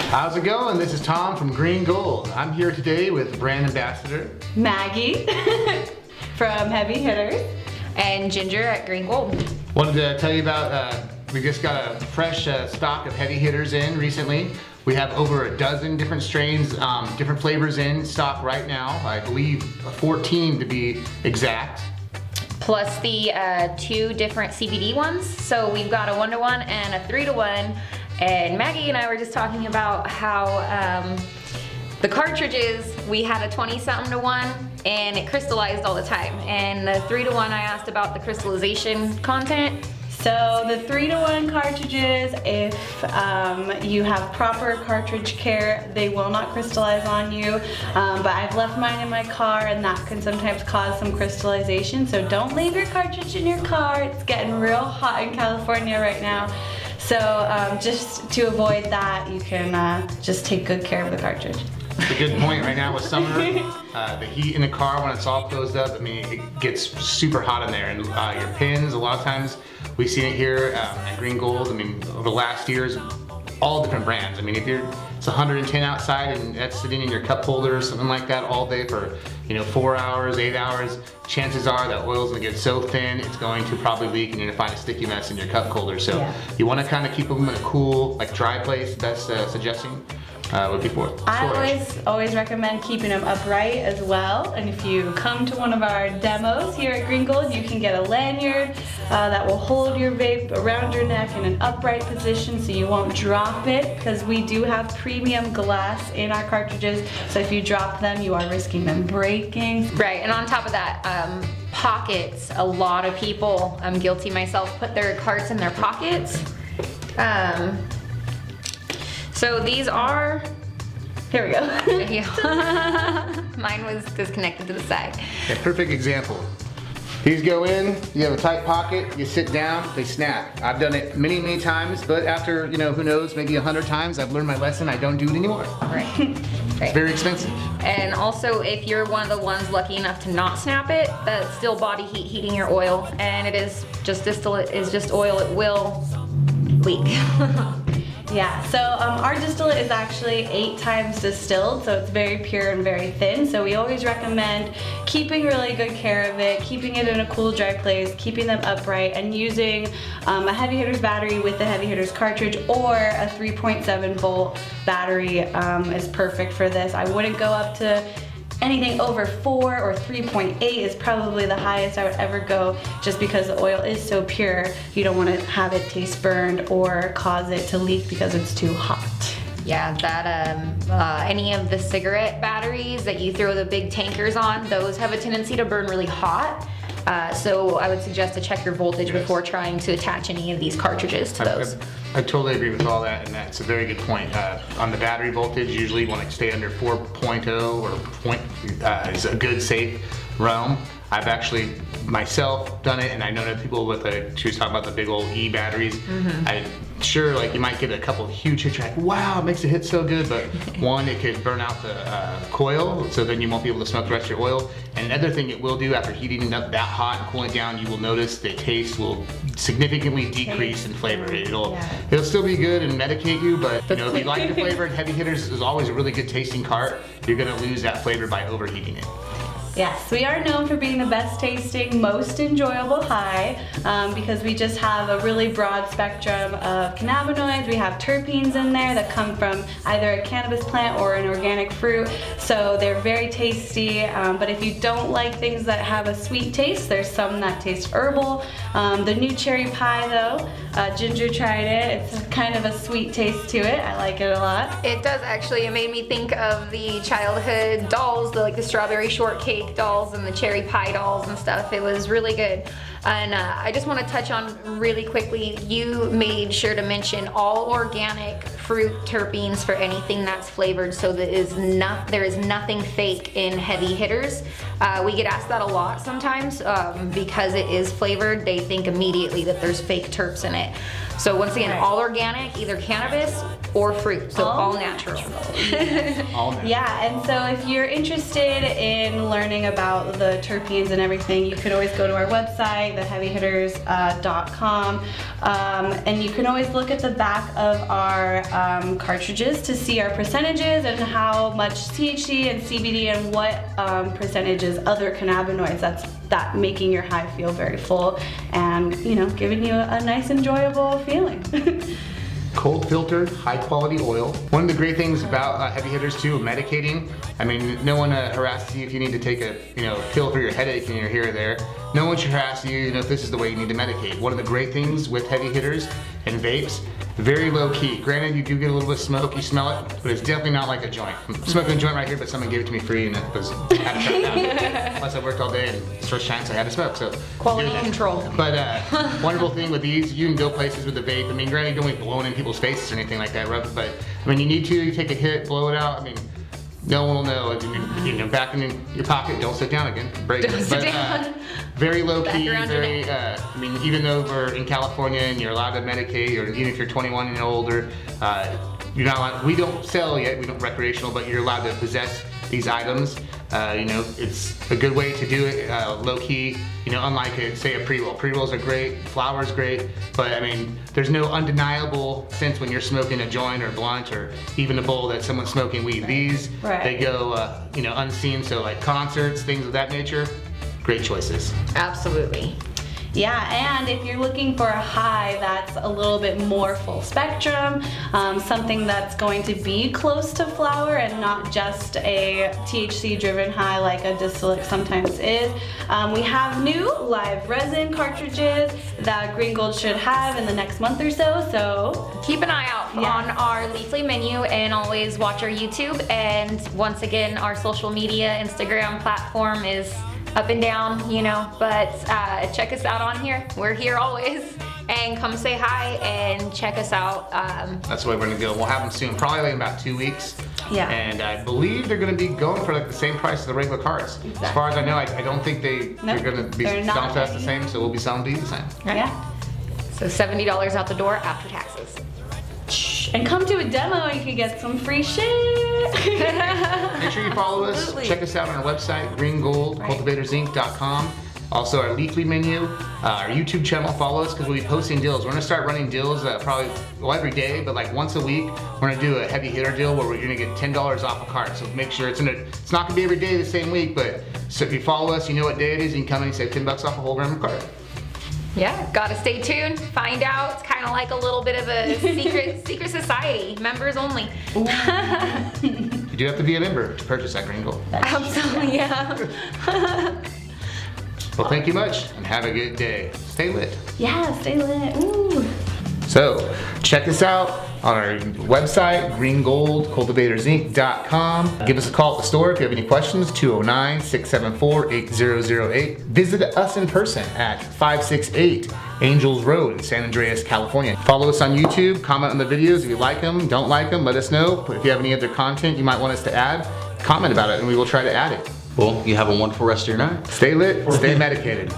How's it going? This is Tom from Green Gold. I'm here today with brand ambassador Maggie from Heavy Hitters. And Ginger at Green Gold. Wanted to tell you about, we just got a fresh stock of Heavy Hitters in recently. We have over a dozen different strains, different flavors in stock right now. I believe 14 to be exact. Plus the 2 different CBD ones. So we've got a 1-to-1 and a 3-to-1. And Maggie and I were just talking about how the cartridges, we had a 20-something to 1 and it crystallized all the time. And the 3-to-1, I asked about the crystallization content. So the 3-to-1 cartridges, if you have proper cartridge care, they will not crystallize on you. But I've left mine in my car and that can sometimes cause some crystallization. So don't leave your cartridge in your car. It's getting real hot in California right now. So just to avoid that, you can just take good care of the cartridge. It's a good point right now with summer. The heat in the car when it's all closed up, I mean, it gets super hot in there. And your pins, a lot of times, we've seen it here at Green Gold. I mean, over the last years, all different brands. I mean, if it's 110 outside and that's sitting in your cup holder or something like that all day for 4 hours, 8 hours, chances are that oil's gonna get so thin it's going to probably leak and you're gonna find a sticky mess in your cup holder. So you want to kind of keep them in a cool, like dry place. Best suggesting would be for storage. I always recommend keeping them upright as well. And if you come to one of our demos here at Green Gold, you can get a lanyard that will hold your vape around your neck in an upright position so you won't drop it, because we do have premium glass in our cartridges. So if you drop them, you are risking them breaking. Right, and on top of that, pockets. A lot of people, I'm guilty myself, put their carts in their pockets. So these are, Here we go. mine was disconnected to the side. A perfect example. These go in, you have a tight pocket, you sit down, they snap. I've done it many, many times, but after, who knows, maybe 100 times, I've learned my lesson. I don't do it anymore. Right. It's very expensive. And also, if you're one of the ones lucky enough to not snap it, that's still body heat heating your oil, and it is just distillate is just oil. It will leak. Yeah, so our distillate is actually 8 times distilled, so it's very pure and very thin. So we always recommend keeping really good care of it, keeping it in a cool, dry place, keeping them upright, and using a Heavy Hitters battery with the Heavy Hitters cartridge, or a 3.7 volt battery is perfect for this. I wouldn't go up to anything over 4 or 3.8 is probably the highest I would ever go, just because the oil is so pure. You don't want to have it taste burned or cause it to leak because it's too hot. Yeah, that any of the cigarette batteries that you throw the big tankers on, those have a tendency to burn really hot. So I would suggest to check your voltage before trying to attach any of these cartridges to those. I totally agree with all that, and that's a very good point. On the battery voltage, usually you want to stay under 4.0 or point is a good safe realm. I've actually myself done it, and I know that people with she was talking about the big old E batteries. Sure, like you might get a couple of huge hits, you're like, wow, it makes it hit so good, but one, it could burn out the coil, so then you won't be able to smoke the rest of your oil. And another thing it will do after heating it up that hot and cooling it down, you will notice the taste will significantly decrease in flavor. It'll still be good and medicate you, but if you like the flavor, and Heavy Hitters is always a really good tasting cart, you're gonna lose that flavor by overheating it. Yes, we are known for being the best tasting, most enjoyable high, because we just have a really broad spectrum of cannabinoids. We have terpenes in there that come from either a cannabis plant or an organic fruit, so they're very tasty. But if you don't like things that have a sweet taste, there's some that taste herbal. The new cherry pie though, Ginger tried it. It's kind of a sweet taste to it. I like it a lot. It does actually. It made me think of the childhood dolls, the strawberry shortcake dolls and the cherry pie dolls and stuff. It was really good. And I just want to touch on really quickly, you made sure to mention all organic fruit terpenes for anything that's flavored, so there is nothing fake in Heavy Hitters. We get asked that a lot sometimes because it is flavored. They think immediately that there's fake terps in it. So once again, all organic, either cannabis or fruit, so all natural. All natural. Yeah, and so if you're interested in learning about the terpenes and everything, you can always go to our website, theheavyhitters.com, and you can always look at the back of our cartridges to see our percentages and how much THC and CBD and what percentages other cannabinoids that making your high feel very full and, you know, giving you a nice enjoyable feeling. Cold filtered, high quality oil. One of the great things about heavy hitters too, medicating. I mean, no one harasses you if you need to take a pill for your headache and you're here or there. No one should harass you, if this is the way you need to medicate. One of the great things with heavy hitters and vapes, very low key. Granted, you do get a little bit of smoke, you smell it, but it's definitely not like a joint. I'm smoking a joint right here, but someone gave it to me free and it was had to shut it down. Plus I worked all day and it's first chance I had to smoke, so. Quality control. But wonderful thing with these, you can go places with the vape. I mean, granted, you don't be blowing in people's faces or anything like that, but I mean, you need to, you take a hit, blow it out. I mean, no one will know. Back in your pocket, don't sit down again. Break it. Don't sit down. Very low Back key, around your very, neck. I mean, even though we're in California and you're allowed to medicate, or even if you're 21 and older, you're not allowed, we don't sell yet, we don't recreational, but you're allowed to possess these items. It's a good way to do it, low key, unlike say a pre-roll. Pre-rolls are great, flower's great, but I mean, there's no undeniable sense when you're smoking a joint or blunt or even a bowl that someone's smoking weed. These, they go, unseen, so like concerts, things of that nature, great choices. Absolutely. Yeah, and if you're looking for a high that's a little bit more full spectrum, something that's going to be close to flower and not just a THC driven high like a distillate sometimes is, we have new live resin cartridges that Green Gold should have in the next month or so. So keep an eye out on our leafly menu and always watch our YouTube. And once again, our social media, Instagram platform is up and down, but check us out on here. We're here always, and come say hi and check us out. That's the way we're gonna go. We'll have them soon, probably in about 2 weeks. Yeah. And I believe they're gonna be going for like the same price as the regular cards. Exactly. As far as I know, I don't think they're gonna be they're selling not to us the any. same, so we'll be selling to you the same. yeah. So $70 out the door after taxes. And come to a demo and you can get some free shit. Make sure you follow us. Absolutely. Check us out on our website, greengold.cultivatorsinc.com. Also our leafly menu, our YouTube channel. Follow us because we'll be posting deals. We're gonna start running deals probably every day, but like once a week. We're gonna do a heavy hitter deal where we're gonna get $10 off a cart. So make sure it's not gonna be every day the same week, but so if you follow us, you know what day it is. You can come in and save $10 off a whole gram of cart. Yeah, gotta stay tuned, find out. It's kind of like a little bit of a secret society, members only. You do have to be a member to purchase that Green Gold. Absolutely, yeah. Well, thank you much and have a good day. Stay lit. Yeah, stay lit. Ooh. So check us out on our website, greengoldcultivatorsinc.com. Give us a call at the store if you have any questions, 209-674-8008. Visit us in person at 568 Angels Road in San Andreas, California. Follow us on YouTube, comment on the videos if you like them, don't like them, let us know. If you have any other content you might want us to add, comment about it and we will try to add it. Well, you have a wonderful rest of your night. Stay lit, stay medicated.